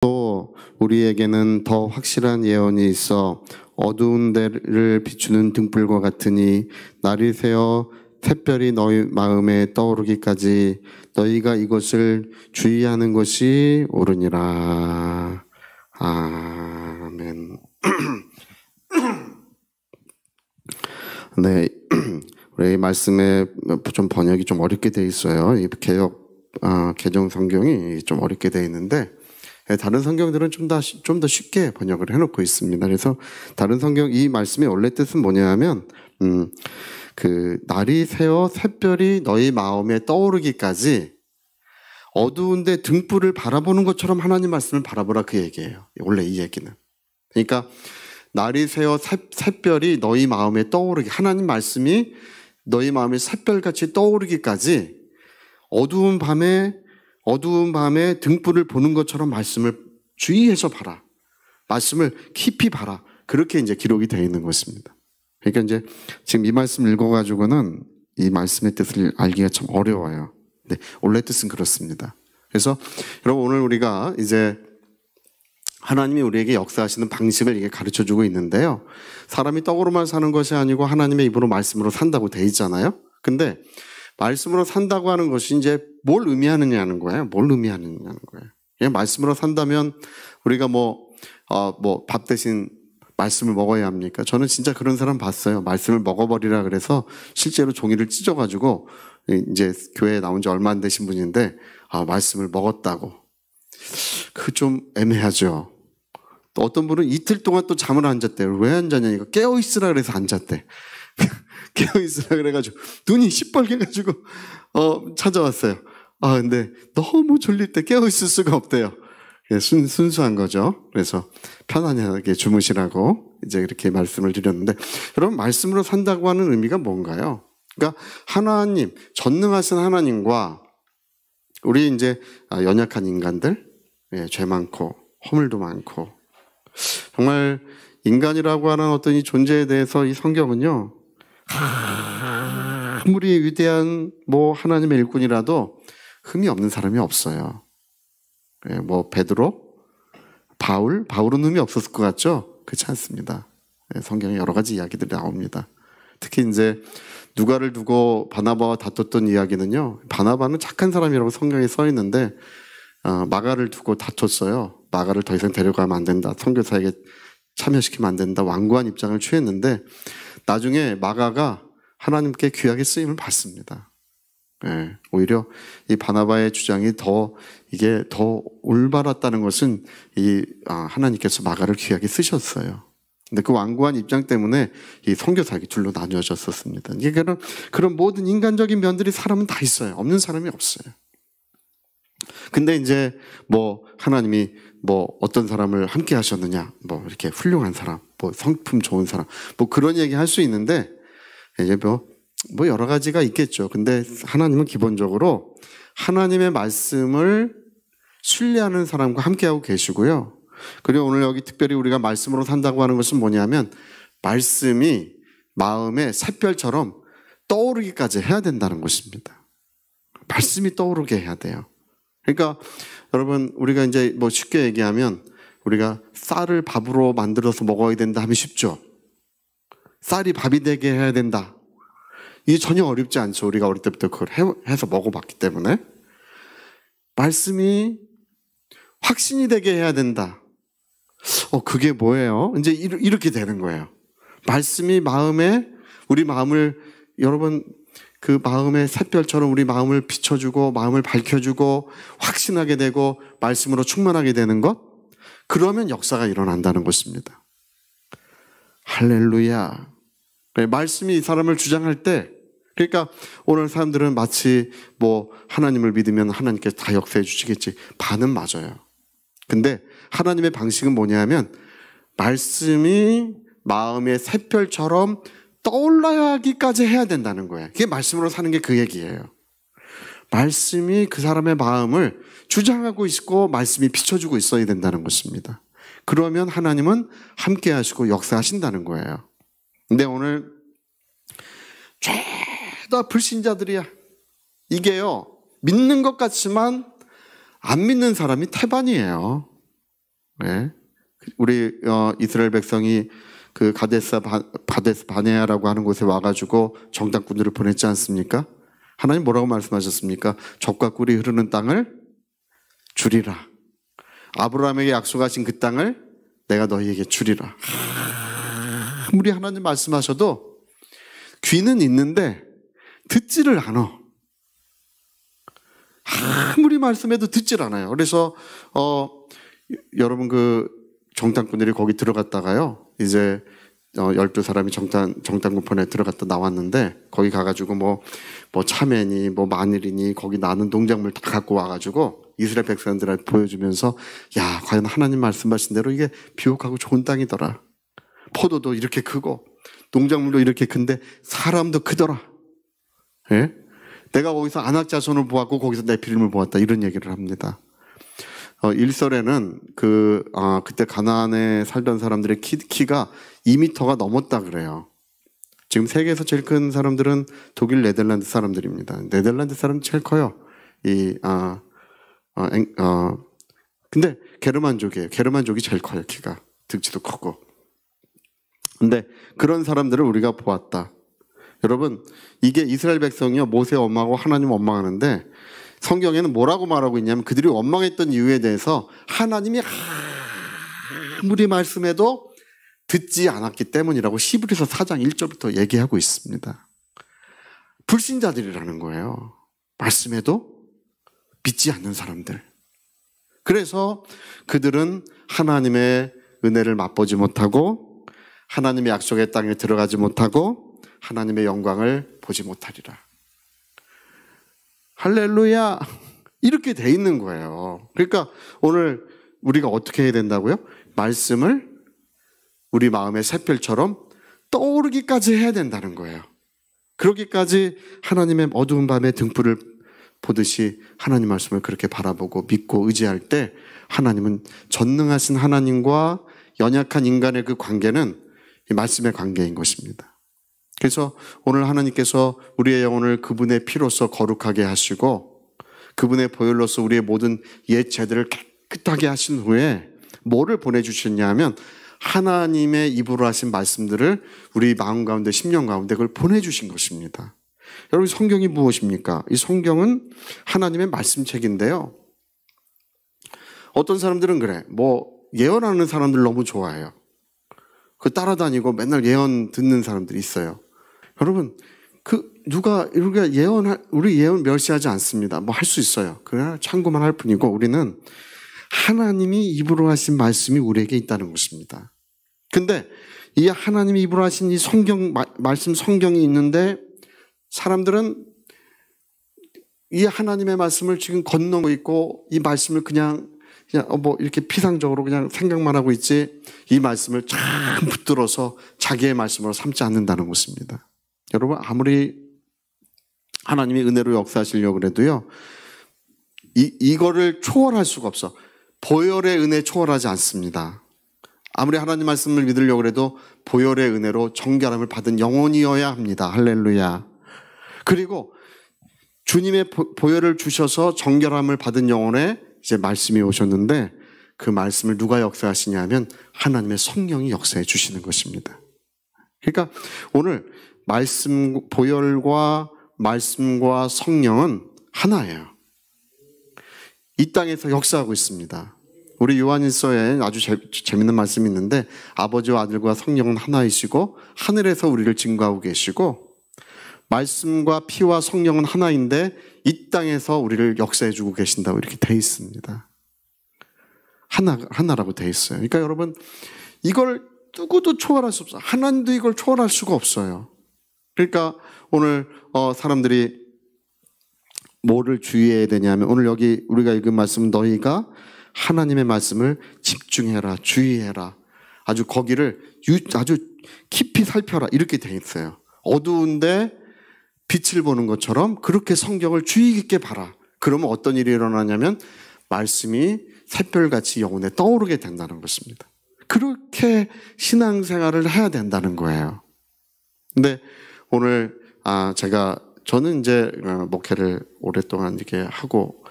또 우리에게는 더 확실한 예언이 있어 어두운 데를 비추는 등불과 같으니 날이 새어 샛별이 너희 마음에 떠오르기까지 너희가 이것을 주의하는 것이 옳으니라. 아멘. 네, 우리 말씀에 좀 번역이 좀 어렵게 돼 있어요. 이 개정 성경이 좀 어렵게 돼 있는데 다른 성경들은 좀 더 쉽게 번역을 해놓고 있습니다. 그래서 다른 성경 이 말씀의 원래 뜻은 뭐냐면 그 날이 새어 샛별이 너희 마음에 떠오르기까지 어두운데 등불을 바라보는 것처럼 하나님 말씀을 바라보라 그 얘기예요. 원래 이 얘기는. 그러니까 날이 새어 샛별이 너희 마음에 떠오르기, 하나님 말씀이 너희 마음에 샛별같이 떠오르기까지 어두운 밤에 등불을 보는 것처럼 말씀을 주의해서 봐라. 말씀을 깊이 봐라. 그렇게 이제 기록이 되어 있는 것입니다. 그러니까 이제 지금 이 말씀 읽어가지고는 이 말씀의 뜻을 알기가 참 어려워요. 네, 원래 뜻은 그렇습니다. 그래서 여러분 오늘 우리가 이제 하나님이 우리에게 역사하시는 방식을 이게 가르쳐주고 있는데요. 사람이 떡으로만 사는 것이 아니고 하나님의 입으로 말씀으로 산다고 돼 있잖아요. 근데 말씀으로 산다고 하는 것이 이제 뭘 의미하느냐는 거예요. 뭘 의미하느냐는 거예요. 그냥 말씀으로 산다면 우리가 밥 대신 말씀을 먹어야 합니까? 저는 진짜 그런 사람 봤어요. 말씀을 먹어버리라 그래서 실제로 종이를 찢어가지고 이제 교회에 나온 지 얼마 안 되신 분인데 말씀을 먹었다고. 그 좀 애매하죠. 또 어떤 분은 이틀 동안 또 잠을 안 잤대요. 왜 안 잤냐니까 깨어있으라 그래서 안 잤대. 깨어있으라 그래가지고 눈이 시뻘게 가지고 찾아왔어요. 근데 너무 졸릴 때 깨어있을 수가 없대요. 순수한 거죠. 그래서 편안하게 주무시라고 이제 이렇게 말씀을 드렸는데 여러분 말씀으로 산다고 하는 의미가 뭔가요? 그러니까 하나님, 전능하신 하나님과 우리 이제 연약한 인간들, 죄 많고 허물도 많고 정말 인간이라고 하는 어떤 이 존재에 대해서 이 성경은요 아무리 위대한 하나님의 일꾼이라도 흠이 없는 사람이 없어요. 베드로, 바울은 흠이 없었을 것 같죠? 그렇지 않습니다. 성경에 여러 가지 이야기들이 나옵니다. 특히 이제 누가를 두고 바나바와 다퉜던 이야기는요. 바나바는 착한 사람이라고 성경에 써 있는데 마가를 두고 다퉜어요. 마가를 더 이상 데려가면 안 된다. 선교사에게 참여시키면 안 된다. 완고한 입장을 취했는데 나중에 마가가 하나님께 귀하게 쓰임을 받습니다. 오히려 이 바나바의 주장이 더 올바랐다는 것은 하나님께서 마가를 귀하게 쓰셨어요. 근데 그 완고한 입장 때문에 이 선교사에게 둘로 나뉘어졌었습니다. 이게 그런 모든 인간적인 면들이 사람은 다 있어요. 없는 사람이 없어요. 근데 이제 하나님이 어떤 사람을 함께 하셨느냐, 이렇게 훌륭한 사람, 성품 좋은 사람, 그런 얘기 할 수 있는데, 이제 여러 가지가 있겠죠. 근데 하나님은 기본적으로 하나님의 말씀을 신뢰하는 사람과 함께하고 계시고요. 그리고 오늘 여기 특별히 우리가 말씀으로 산다고 하는 것은 뭐냐면, 말씀이 마음에 샛별처럼 떠오르기까지 해야 된다는 것입니다. 말씀이 떠오르게 해야 돼요. 그러니까 여러분 우리가 이제 쉽게 얘기하면 우리가 쌀을 밥으로 만들어서 먹어야 된다 하면 쉽죠. 쌀이 밥이 되게 해야 된다. 이게 전혀 어렵지 않죠. 우리가 어릴 때부터 그걸 해서 먹어봤기 때문에. 말씀이 확신이 되게 해야 된다. 그게 뭐예요? 이제 이렇게 되는 거예요. 말씀이 우리 마음을 여러분 그 마음의 샛별처럼 우리 마음을 비춰주고 마음을 밝혀주고 확신하게 되고 말씀으로 충만하게 되는 것, 그러면 역사가 일어난다는 것입니다. 할렐루야. 말씀이 이 사람을 주장할 때, 그러니까 오늘 사람들은 마치 하나님을 믿으면 하나님께서 다 역사해 주시겠지. 반은 맞아요. 근데 하나님의 방식은 뭐냐면 말씀이 마음의 샛별처럼 떠올라야 하기까지 해야 된다는 거예요. 그게 말씀으로 사는 게 그 얘기예요. 말씀이 그 사람의 마음을 주장하고 있고 말씀이 비춰주고 있어야 된다는 것입니다. 그러면 하나님은 함께 하시고 역사하신다는 거예요. 근데 오늘 죄다 불신자들이야. 이게요, 믿는 것 같지만 안 믿는 사람이 태반이에요. 예. 우리 이스라엘 백성이 그 가데스 바네아라고 하는 곳에 와가지고 정탐꾼들을 보냈지 않습니까? 하나님 뭐라고 말씀하셨습니까? 젖과 꿀이 흐르는 땅을 주리라. 아브라함에게 약속하신 그 땅을 내가 너희에게 주리라. 아무리 하나님 말씀하셔도 귀는 있는데 듣지를 않아. 아무리 말씀해도 듣질 않아요. 그래서 여러분 그 정탐꾼들이 거기 들어갔다가요, 이제 12사람이 정탐꾼편에 들어갔다 나왔는데, 거기 가가지고 뭐 참외니 뭐 마늘이니 거기 나는 농작물 다 갖고 와가지고 이스라엘 백성들한테 보여주면서, 야, 과연 하나님 말씀하신 대로 이게 비옥하고 좋은 땅이더라. 포도도 이렇게 크고 농작물도 이렇게 큰데 사람도 크더라. 예? 내가 거기서 안악자손을 보았고 거기서 네피림을 보았다, 이런 얘기를 합니다. 일설에는 그때 가나안에 살던 사람들의 키가 2m가 넘었다 그래요. 지금 세계에서 제일 큰 사람들은 독일, 네덜란드 사람들입니다. 네덜란드 사람 제일 커요. 근데 게르만족이에요. 게르만족이 제일 커요, 키가. 등치도 크고. 근데 그런 사람들을 우리가 보았다. 여러분, 이게 이스라엘 백성이요, 모세 원망하고 하나님 원망하는데, 성경에는 뭐라고 말하고 있냐면, 그들이 원망했던 이유에 대해서 하나님이 아무리 말씀해도 듣지 않았기 때문이라고 히브리서 4장 1절부터 얘기하고 있습니다. 불신자들이라는 거예요. 말씀해도 믿지 않는 사람들. 그래서 그들은 하나님의 은혜를 맛보지 못하고 하나님의 약속의 땅에 들어가지 못하고 하나님의 영광을 보지 못하리라. 할렐루야. 이렇게 돼 있는 거예요. 그러니까 오늘 우리가 어떻게 해야 된다고요? 말씀을 우리 마음의 샛별처럼 떠오르기까지 해야 된다는 거예요. 그러기까지 하나님의 어두운 밤에 등불을 보듯이 하나님 말씀을 그렇게 바라보고 믿고 의지할 때, 하나님은 전능하신 하나님과 연약한 인간의 그 관계는 이 말씀의 관계인 것입니다. 그래서 오늘 하나님께서 우리의 영혼을 그분의 피로써 거룩하게 하시고 그분의 보혈로서 우리의 모든 옛 죄들을 깨끗하게 하신 후에 뭐를 보내주셨냐 하면, 하나님의 입으로 하신 말씀들을 우리 마음 가운데, 심령 가운데 그걸 보내주신 것입니다. 여러분, 성경이 무엇입니까? 이 성경은 하나님의 말씀책인데요. 어떤 사람들은 그래, 예언하는 사람들 너무 좋아해요. 그 따라다니고 맨날 예언 듣는 사람들이 있어요. 여러분, 우리 예언 멸시하지 않습니다. 할 수 있어요. 그냥 참고만 할 뿐이고, 우리는 하나님이 입으로 하신 말씀이 우리에게 있다는 것입니다. 근데 이 하나님이 입으로 하신 이 말씀 성경이 있는데, 사람들은 이 하나님의 말씀을 지금 건너고 있고, 이 말씀을 그냥 이렇게 피상적으로 그냥 생각만 하고 있지, 이 말씀을 참 붙들어서 자기의 말씀으로 삼지 않는다는 것입니다. 여러분, 아무리 하나님이 은혜로 역사하시려고 해도요, 이거를 초월할 수가 없어. 보혈의 은혜 초월하지 않습니다. 아무리 하나님 말씀을 믿으려고 해도 보혈의 은혜로 정결함을 받은 영혼이어야 합니다. 할렐루야. 그리고 주님의 보혈을 주셔서 정결함을 받은 영혼에 이제 말씀이 오셨는데, 그 말씀을 누가 역사하시냐 하면 하나님의 성령이 역사해 주시는 것입니다. 그러니까 오늘 보혈과 말씀과 성령은 하나예요. 이 땅에서 역사하고 있습니다. 우리 요한일서에 아주 재밌는 말씀이 있는데, 아버지와 아들과 성령은 하나이시고 하늘에서 우리를 증거하고 계시고, 말씀과 피와 성령은 하나인데 이 땅에서 우리를 역사해주고 계신다고 이렇게 돼 있습니다. 하나라고 돼 있어요. 그러니까 여러분, 이걸 누구도 초월할 수 없어요. 하나님도 이걸 초월할 수가 없어요. 그러니까 오늘 사람들이 뭐를 주의해야 되냐면, 오늘 여기 우리가 읽은 말씀은 너희가 하나님의 말씀을 집중해라, 주의해라, 아주 거기를 아주 깊이 살펴라, 이렇게 돼 있어요. 어두운데 빛을 보는 것처럼 그렇게 성경을 주의 깊게 봐라. 그러면 어떤 일이 일어나냐면 말씀이 샛별같이 영혼에 떠오르게 된다는 것입니다. 그렇게 신앙생활을 해야 된다는 거예요. 근데 오늘 저는 이제 목회를 오랫동안 이렇게 하고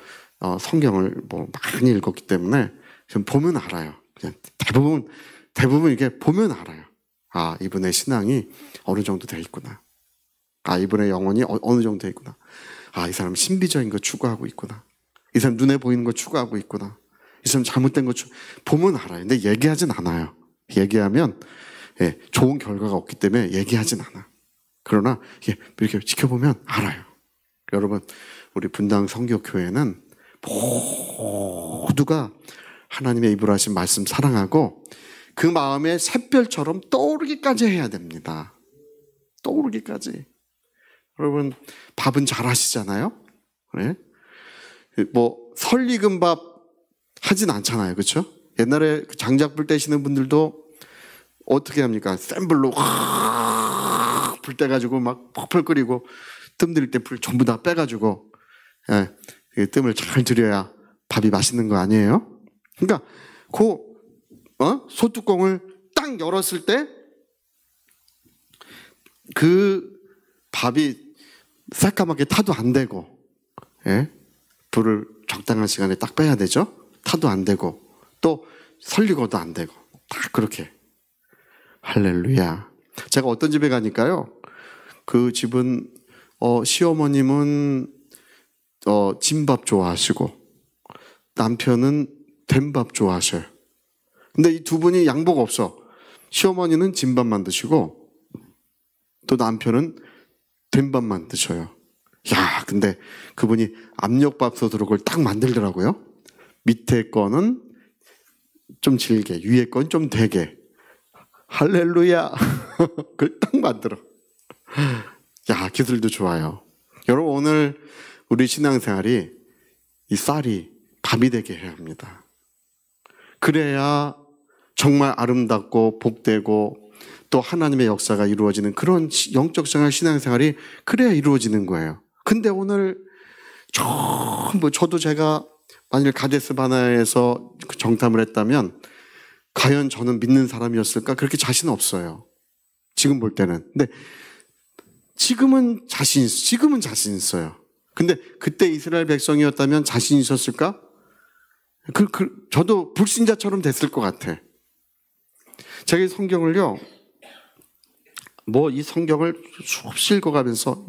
성경을 많이 읽었기 때문에 좀 보면 알아요. 그냥 대부분 이게 보면 알아요. 아, 이분의 신앙이 어느 정도 돼 있구나. 아, 이분의 영혼이 어느 정도 돼 있구나. 아, 이 사람 신비적인 거 추구하고 있구나. 이 사람 눈에 보이는 거 추구하고 있구나. 이 사람 잘못된 거 보면 알아요. 근데 얘기하진 않아요. 얘기하면 좋은 결과가 없기 때문에 얘기하진 않아. 그러나 이렇게 지켜보면 알아요. 여러분, 우리 분당 성교교회는 모두가 하나님의 입으로 하신 말씀 사랑하고 그 마음에 샛별처럼 떠오르기까지 해야 됩니다. 떠오르기까지. 여러분, 밥은 잘 하시잖아요? 그래? 뭐 설익은 밥 하진 않잖아요. 그렇죠? 옛날에 장작불 떼시는 분들도 어떻게 합니까? 센 불로 불 떼가지고 막 펄펄 끓이고 뜸 들일 때 불 전부 다 빼가지고 뜸을 잘 들여야 밥이 맛있는 거 아니에요? 그러니까 소뚜껑을 딱 열었을 때 그 밥이 새까맣게 타도 안 되고, 불을 적당한 시간에 딱 빼야 되죠? 타도 안 되고, 또 설리고도 안 되고, 다 그렇게. 할렐루야. 제가 어떤 집에 가니까요, 그 집은, 시어머님은, 진밥 좋아하시고, 남편은 된밥 좋아하셔요. 근데 이 두 분이 양복 없어. 시어머니는 진밥만 드시고, 또 남편은 된밥만 드셔요. 야, 근데 그분이 압력밥솥으로 그걸 딱 만들더라고요. 밑에 거는 좀 질게, 위에 건 좀 되게. 할렐루야. 그걸 딱 만들어. 야, 기술도 좋아요. 여러분, 오늘 우리 신앙생활이 이 쌀이 밥이 되게 해야 합니다. 그래야 정말 아름답고 복되고 또 하나님의 역사가 이루어지는 그런 영적 생활, 신앙생활이 그래야 이루어지는 거예요. 근데 오늘 전부 저도 제가 만일 가데스 바네아에서 정탐을 했다면 과연 저는 믿는 사람이었을까? 그렇게 자신 없어요. 지금 볼 때는. 근데 지금은 자신 있어요. 근데 그때 이스라엘 백성이었다면 자신 있었을까? 저도 불신자처럼 됐을 것 같아. 제가 이 성경을요, 이 성경을 수없이 읽어가면서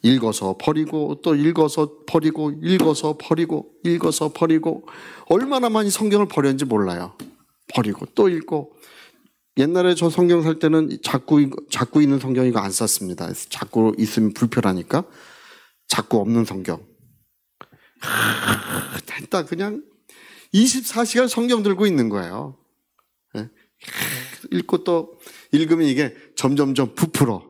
읽어서 버리고 또 읽어서 버리고 읽어서 버리고 읽어서 버리고 얼마나 많이 성경을 버렸는지 몰라요. 버리고 또 읽고. 옛날에 저 성경 살 때는 자꾸 있는 성경 이거 안 샀습니다. 자꾸 있으면 불편하니까 자꾸 없는 성경. 됐다, 그냥 24시간 성경 들고 있는 거예요. 읽고 또 읽으면 이게 점점점 부풀어.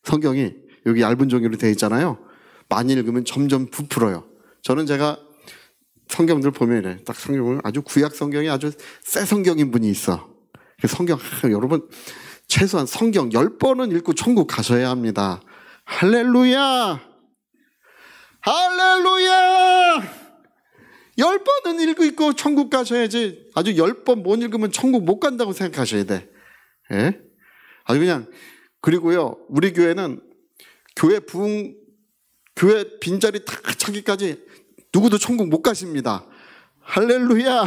성경이 여기 얇은 종이로 되어 있잖아요. 많이 읽으면 점점 부풀어요. 저는 제가 성경들 보면 이래. 딱 성경을 아주 구약 성경이 아주 새 성경인 분이 있어. 성경, 여러분, 최소한 성경 10번은 읽고 천국 가셔야 합니다. 할렐루야! 할렐루야! 10번은 읽고 천국 가셔야지. 아주 10번 못 읽으면 천국 못 간다고 생각하셔야 돼. 예? 아주 그냥. 그리고요, 우리 교회는 교회 빈자리 다 차기까지 누구도 천국 못 가십니다. 할렐루야.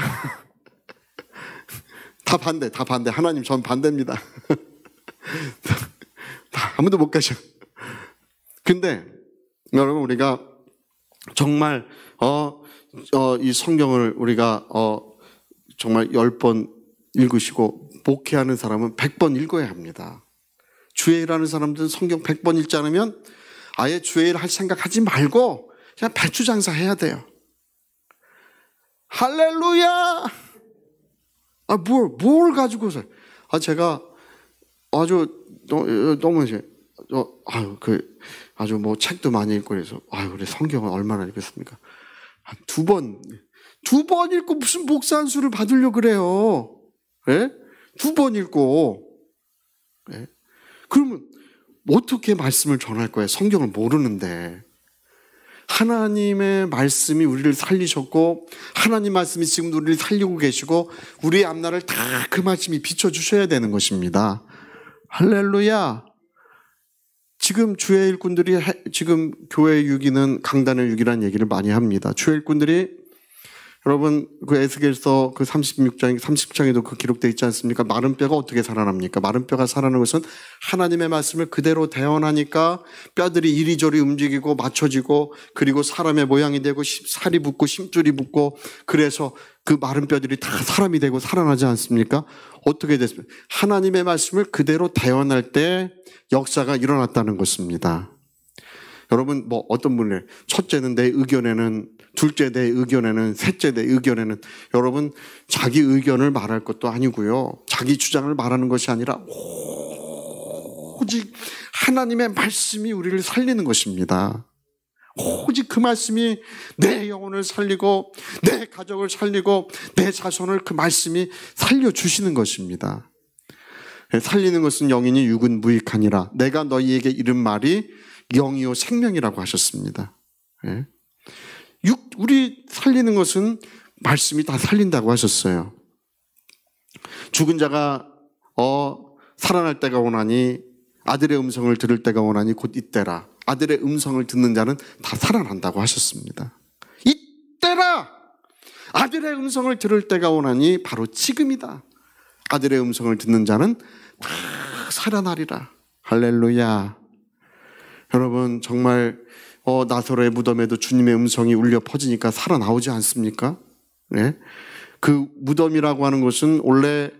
다 반대. 하나님, 전 반대입니다. 아무도 못 가셔. 근데 여러분, 우리가 정말 이 성경을 우리가 정말 10번 읽으시고 목회하는 사람은 100번 읽어야 합니다. 주의 일하는 사람들은 성경 100번 읽지 않으면 아예 주의 일 할 생각 하지 말고 그냥 배추 장사 해야 돼요. 할렐루야! 뭘 가지고서. 제가 아주 너무 아주 뭐 책도 많이 읽고 그래서 우리 성경은 얼마나 읽었습니까? 한 두 번 읽고 무슨 목사 한 수를 받으려고 그래요. 예? 2번 읽고. 예? 그러면 어떻게 말씀을 전할 거예요? 성경을 모르는데. 하나님의 말씀이 우리를 살리셨고 하나님 말씀이 지금도 우리를 살리고 계시고 우리의 앞날을 다 그 말씀이 비춰주셔야 되는 것입니다. 할렐루야. 지금 주의 일꾼들이 지금 교회 유기는 강단의 유기라는 얘기를 많이 합니다. 주의 일꾼들이 여러분 그 에스겔서 그 36장 30장에도 그 기록되어 있지 않습니까? 마른 뼈가 어떻게 살아납니까? 마른 뼈가 살아나는 것은 하나님의 말씀을 그대로 대언하니까 뼈들이 이리저리 움직이고 맞춰지고 그리고 사람의 모양이 되고 살이 붙고 심줄이 붙고 그래서 그 마른 뼈들이 다 사람이 되고 살아나지 않습니까? 어떻게 됐습니까? 하나님의 말씀을 그대로 대언할 때 역사가 일어났다는 것입니다. 여러분 뭐 어떤 분이 첫째는 내 의견에는, 둘째 내 의견에는, 셋째 내 의견에는, 여러분 자기 의견을 말할 것도 아니고요, 자기 주장을 말하는 것이 아니라 오직 하나님의 말씀이 우리를 살리는 것입니다. 오직 그 말씀이 내 영혼을 살리고 내 가족을 살리고 내 자손을 그 말씀이 살려주시는 것입니다. 살리는 것은 영이니 육은 무익하니라. 내가 너희에게 이른 말이 영이요 생명이라고 하셨습니다. 우리 살리는 것은 말씀이 다 살린다고 하셨어요. 죽은 자가 살아날 때가 오나니 아들의 음성을 들을 때가 오나니 곧 이때라. 아들의 음성을 듣는 자는 다 살아난다고 하셨습니다. 이때라! 아들의 음성을 들을 때가 오나니 바로 지금이다. 아들의 음성을 듣는 자는 다 살아나리라. 할렐루야. 여러분 정말 나사로의 무덤에도 주님의 음성이 울려 퍼지니까 살아나오지 않습니까? 네? 그 무덤이라고 하는 것은 원래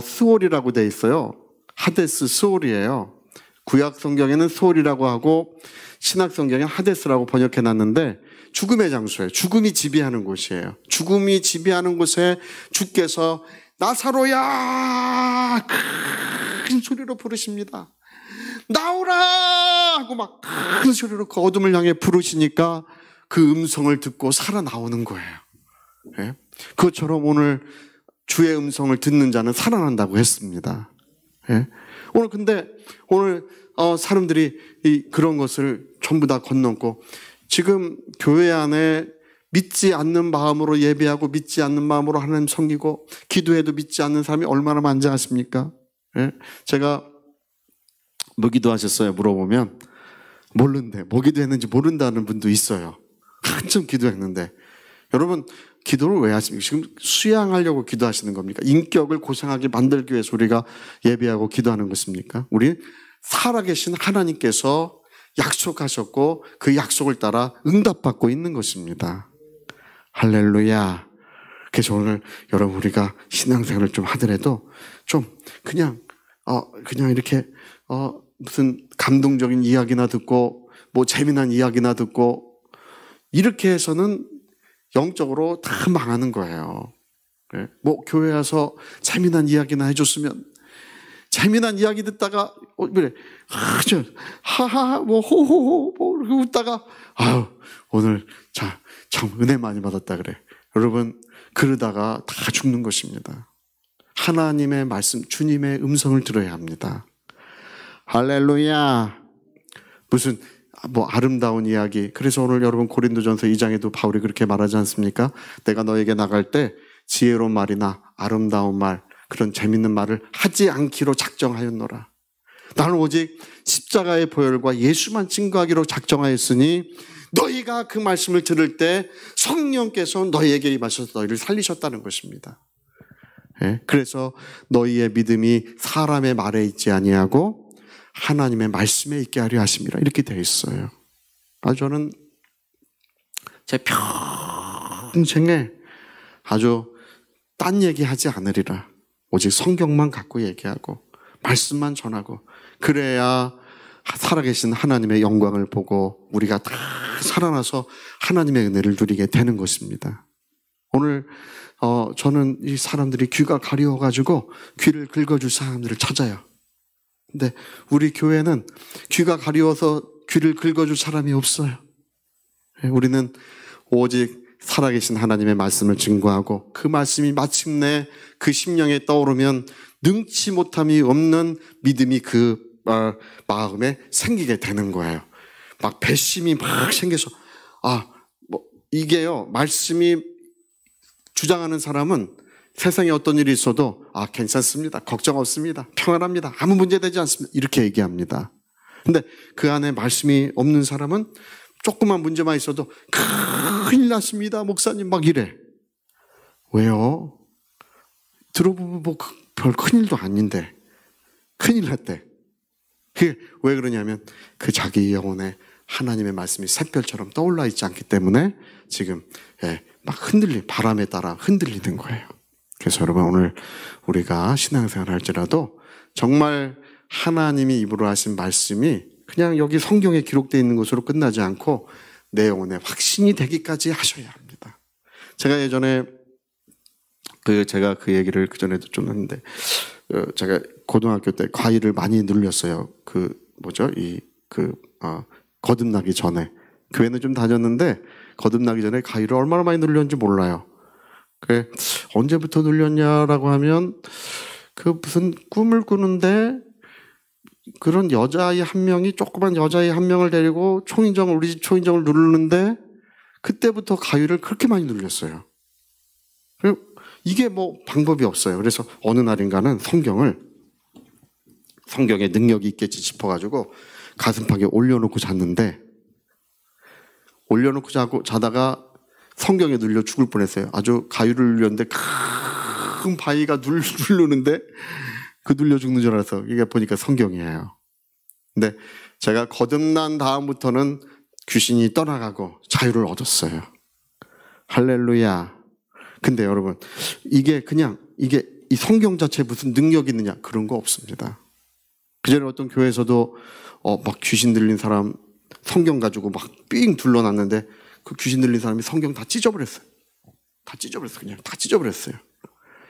스올이라고 돼 있어요. 하데스 스올이에요. 구약 성경에는 스올이라고 하고 신약 성경에 하데스라고 번역해 놨는데 죽음의 장소예요. 죽음이 지배하는 곳이에요. 죽음이 지배하는 곳에 주께서 나사로야 큰 소리로 부르십니다. 나오라 하고 막 큰 소리로 그 어둠을 향해 부르시니까 그 음성을 듣고 살아나오는 거예요. 네? 그것처럼 오늘 주의 음성을 듣는 자는 살아난다고 했습니다. 네? 오늘 사람들이 그런 것을 전부 다 건넜고 지금 교회 안에 믿지 않는 마음으로 예배하고 믿지 않는 마음으로 하나님 섬기고 기도해도 믿지 않는 사람이 얼마나 많지 않습니까? 네? 제가 뭐 기도하셨어요? 물어보면 모른대. 뭐 기도했는지 모른다는 분도 있어요. 한참 기도했는데. 여러분 기도를 왜 하십니까? 지금 수양하려고 기도하시는 겁니까? 인격을 고상하게 만들기 위해서 우리가 예배하고 기도하는 것입니까? 우리 살아계신 하나님께서 약속하셨고 그 약속을 따라 응답받고 있는 것입니다. 할렐루야. 그래서 오늘 여러분 우리가 신앙생활을 좀 하더라도 좀 그냥 이렇게 무슨 감동적인 이야기나 듣고 뭐 재미난 이야기나 듣고 이렇게 해서는 영적으로 다 망하는 거예요. 뭐 교회 와서 재미난 이야기나 해줬으면 재미난 이야기 듣다가 그래 하하 뭐 호호호 뭐 이렇게 웃다가 오늘 참 은혜 많이 받았다 그래. 여러분 그러다가 다 죽는 것입니다. 하나님의 말씀, 주님의 음성을 들어야 합니다. 할렐루야. 무슨 뭐 아름다운 이야기. 그래서 오늘 여러분 고린도전서 2장에도 바울이 그렇게 말하지 않습니까? 내가 너에게 나갈 때 지혜로운 말이나 아름다운 말, 그런 재밌는 말을 하지 않기로 작정하였노라. 나는 오직 십자가의 보혈과 예수만 증거하기로 작정하였으니 너희가 그 말씀을 들을 때 성령께서 너희에게 임하셔서 너희를 살리셨다는 것입니다. 그래서 너희의 믿음이 사람의 말에 있지 아니하고 하나님의 말씀에 있게 하려 하심이라 이렇게 되어 있어요. 저는 제 평생에 아주 딴 얘기하지 않으리라. 오직 성경만 갖고 얘기하고 말씀만 전하고 그래야 살아계신 하나님의 영광을 보고 우리가 다 살아나서 하나님의 은혜를 누리게 되는 것입니다. 오늘 저는 이 사람들이 귀가 가려워가지고 귀를 긁어줄 사람들을 찾아요. 근데 우리 교회는 귀가 가려워서 귀를 긁어줄 사람이 없어요. 우리는 오직 살아계신 하나님의 말씀을 증거하고 그 말씀이 마침내 그 심령에 떠오르면 능치 못함이 없는 믿음이 그 마음에 생기게 되는 거예요. 막 배심이 막 생겨서 이게요, 말씀이 주장하는 사람은 세상에 어떤 일이 있어도 괜찮습니다. 걱정 없습니다. 평안합니다. 아무 문제 되지 않습니다. 이렇게 얘기합니다. 근데 그 안에 말씀이 없는 사람은 조그만 문제만 있어도 큰일 났습니다. 목사님 막 이래. 왜요? 들어보면 뭐 별 큰일도 아닌데 큰일 났대. 그게 왜 그러냐면 그 자기 영혼에 하나님의 말씀이 샛별처럼 떠올라 있지 않기 때문에 지금 막 바람에 따라 흔들리는 거예요. 그래서 여러분 오늘 우리가 신앙생활 할지라도 정말 하나님이 입으로 하신 말씀이 그냥 여기 성경에 기록되어 있는 것으로 끝나지 않고 내 영혼에 확신이 되기까지 하셔야 합니다. 제가 예전에 제가 그 얘기를 그전에도 좀 했는데 제가 고등학교 때 과일을 많이 눌렸어요. 거듭나기 전에 교회는 좀 다녔는데 거듭나기 전에 과일을 얼마나 많이 눌렸는지 몰라요. 그래 언제부터 눌렸냐라고 하면 무슨 꿈을 꾸는데 그런 여자아이 한 명이 조그만 여자아이 한 명을 데리고 우리 집 초인종을 누르는데 그때부터 과일을 그렇게 많이 눌렸어요. 이게 뭐 방법이 없어요. 그래서 어느 날인가는 성경에 능력이 있겠지 싶어가지고 가슴팍에 올려놓고 잤는데 올려놓고 자다가 성경에 눌려 죽을 뻔했어요. 아주 가위를 눌렸는데 큰 바위가 누르는데 눌려 죽는 줄 알아서 이게 보니까 성경이에요. 근데 제가 거듭난 다음부터는 귀신이 떠나가고 자유를 얻었어요. 할렐루야. 근데 여러분 이게 이 성경 자체에 무슨 능력이 있느냐 그런 거 없습니다. 그전에 어떤 교회에서도 막 귀신 들린 사람 성경 가지고 막 삥 둘러놨는데 그 귀신 들린 사람이 성경 다 찢어버렸어요. 그냥 다 찢어버렸어요.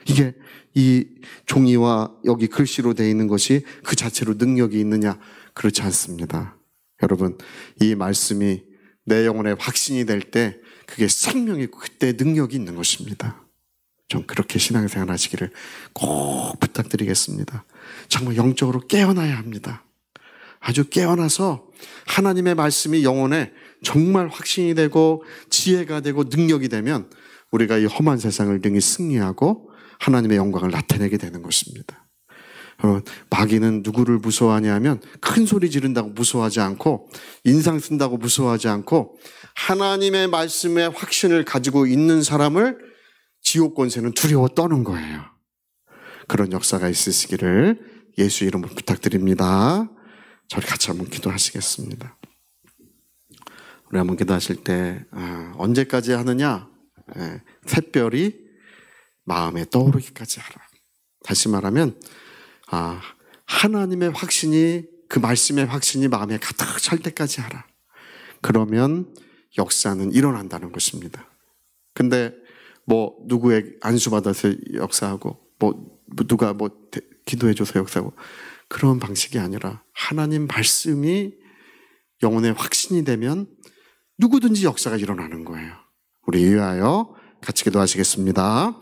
이게 이 종이와 여기 글씨로 되어 있는 것이 그 자체로 능력이 있느냐? 그렇지 않습니다. 여러분 이 말씀이 내 영혼에 확신이 될 때 그게 생명이 있고 그때 능력이 있는 것입니다. 좀 그렇게 신앙생활 하시기를 꼭 부탁드리겠습니다. 정말 영적으로 깨어나야 합니다. 아주 깨어나서 하나님의 말씀이 영혼에 정말 확신이 되고 지혜가 되고 능력이 되면 우리가 이 험한 세상을 능히 승리하고 하나님의 영광을 나타내게 되는 것입니다. 마귀는 누구를 무서워하냐면 큰 소리 지른다고 무서워하지 않고 인상 쓴다고 무서워하지 않고 하나님의 말씀에 확신을 가지고 있는 사람을 지옥 권세는 두려워 떠는 거예요. 그런 역사가 있으시기를 예수 이름으로 부탁드립니다. 저희 같이 한번 기도하시겠습니다. 우리 한번 기도하실 때 언제까지 하느냐? 샛별이 마음에 떠오르기까지 하라. 다시 말하면 하나님의 확신이 그 말씀의 확신이 마음에 가득 찰 때까지 하라. 그러면 역사는 일어난다는 것입니다. 근데 뭐 누구의 안수 받아서 역사하고 누가 기도해줘서 역사하고 그런 방식이 아니라 하나님 말씀이 영혼의 확신이 되면 누구든지 역사가 일어나는 거예요. 우리 위하여 같이 기도하시겠습니다.